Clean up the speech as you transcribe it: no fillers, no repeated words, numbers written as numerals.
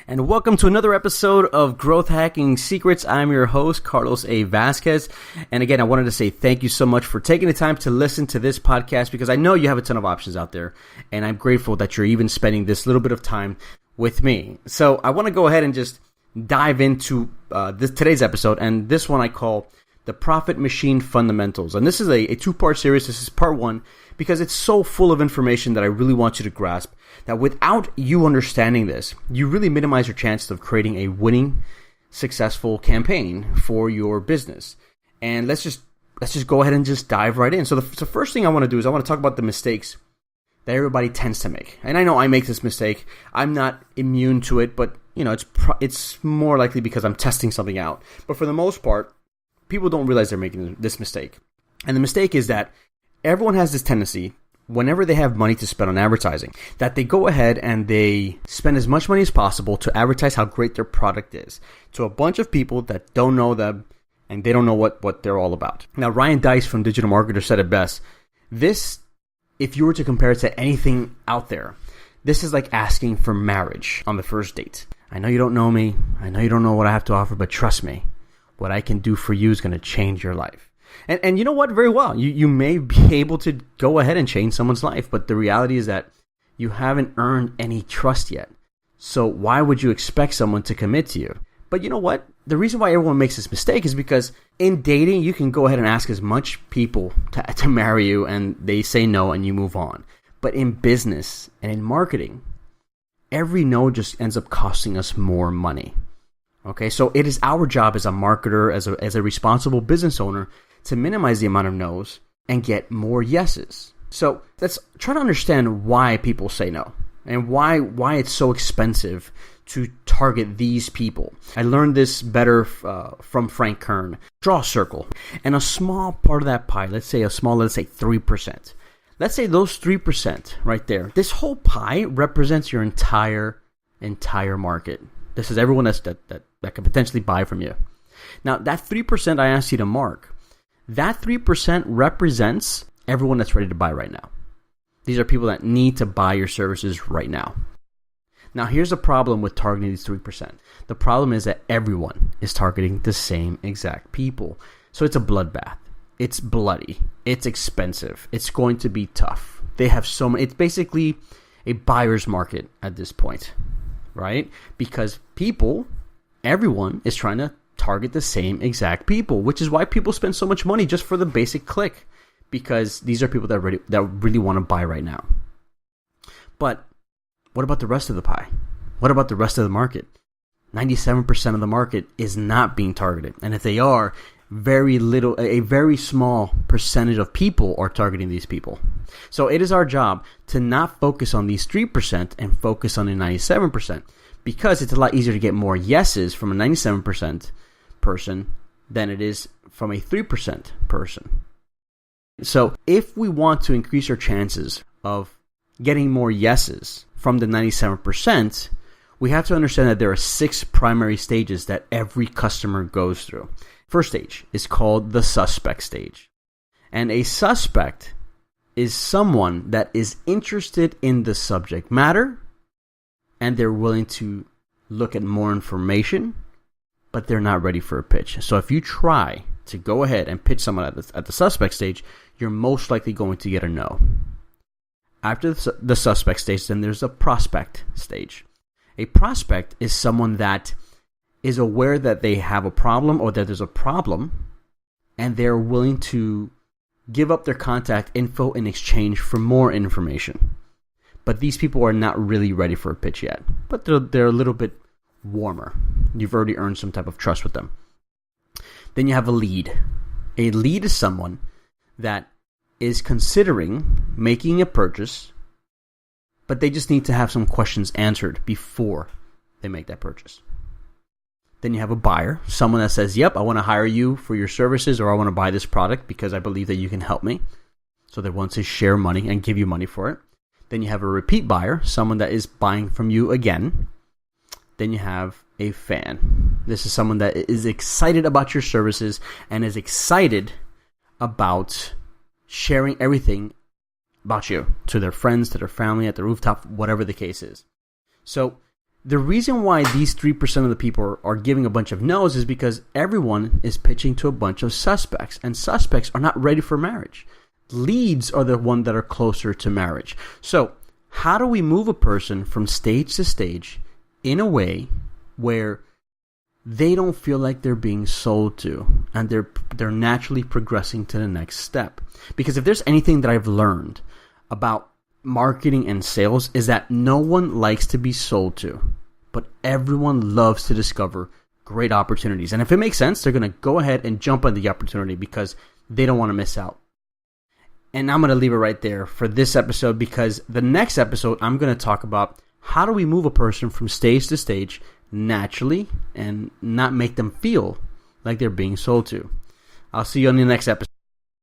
and welcome to another episode of Growth Hacking Secrets. I'm your host, Carlos A. Vasquez, and again, I wanted to say thank you so much for taking the time to listen to this podcast because I know you have a ton of options out there, and I'm grateful that you're even spending this little bit of time with me. So I want to go ahead and just dive into today's episode, and this one I call The Profit Machine Fundamentals, and this is a two-part series. This is part one because it's so full of information that I really want you to grasp that without you understanding this, you really minimize your chances of creating a winning, successful campaign for your business. And let's just go ahead and just dive right in. So the first thing I want to do is I want to talk about the mistakes that everybody tends to make. And I know I make this mistake. I'm not immune to it, but it's more likely because I'm testing something out. But for the most part, people don't realize they're making this mistake. And the mistake is that everyone has this tendency, whenever they have money to spend on advertising, that they go ahead and they spend as much money as possible to advertise how great their product is to a bunch of people that don't know them and they don't know what they're all about. Now, Ryan Deiss from Digital Marketer said it best. This, if you were to compare it to anything out there, this is like asking for marriage on the first date. I know you don't know me. I know you don't know what I have to offer, but trust me, what I can do for you is going to change your life. And you know what? Very well. You may be able to go ahead and change someone's life, but the reality is that you haven't earned any trust yet. So why would you expect someone to commit to you? But you know what? The reason why everyone makes this mistake is because in dating, you can go ahead and ask as much people to marry you and they say no and you move on. But in business and in marketing, every no just ends up costing us more money. Okay, so it is our job as a marketer, as a responsible business owner, to minimize the amount of no's and get more yeses. So let's try to understand why people say no and why it's so expensive to target these people. I learned this better from Frank Kern. Draw a circle, and a small part of that pie, let's say 3%. Let's say those 3% right there, this whole pie represents your entire market. This is everyone that can potentially buy from you. Now, that 3% I asked you to mark, that 3% represents everyone that's ready to buy right now. These are people that need to buy your services right now. Now, here's the problem with targeting these 3%. The problem is that everyone is targeting the same exact people. So it's a bloodbath. It's bloody. It's expensive. It's going to be tough. They have so many. It's basically a buyer's market at this point, right? Because everyone is trying to target the same exact people, which is why people spend so much money just for the basic click, because these are people that really want to buy right now. But what about the rest of the pie? What about the rest of the market? 97% of the market is not being targeted, and if they are, a very small percentage of people are targeting these people. So it is our job to not focus on these 3% and focus on the 97%, because it's a lot easier to get more yeses from a 97% person than it is from a 3% person. So if we want to increase our chances of getting more yeses from the 97%, we have to understand that there are 6 primary stages that every customer goes through. First stage is called the suspect stage. And a suspect is someone that is interested in the subject matter and they're willing to look at more information, but they're not ready for a pitch. So if you try to go ahead and pitch someone at the suspect stage, you're most likely going to get a no. After the suspect stage, then there's a prospect stage. A prospect is someone that is aware that they have a problem or that there's a problem, and they're willing to give up their contact info in exchange for more information. But these people are not really ready for a pitch yet, but they're a little bit warmer. You've already earned some type of trust with them. Then you have a lead. A lead is someone that is considering making a purchase, but they just need to have some questions answered before they make that purchase. Then you have a buyer, someone that says, yep, I want to hire you for your services, or I want to buy this product because I believe that you can help me. So they want to share money and give you money for it. Then you have a repeat buyer, someone that is buying from you again. Then you have a fan. This is someone that is excited about your services and is excited about sharing everything about you to their friends, to their family, at the rooftop, whatever the case is. So The reason why these 3% of the people are giving a bunch of no's is because everyone is pitching to a bunch of suspects, and suspects are not ready for marriage. Leads are the ones that are closer to marriage. So how do we move a person from stage to stage in a way where they don't feel like they're being sold to and they're naturally progressing to the next step? Because if there's anything that I've learned about marketing and sales is that no one likes to be sold to, but everyone loves to discover great opportunities. And if it makes sense, they're going to go ahead and jump on the opportunity because they don't want to miss out. And I'm going to leave it right there for this episode, because the next episode I'm going to talk about how do we move a person from stage to stage naturally and not make them feel like they're being sold to. I'll see you on the next episode.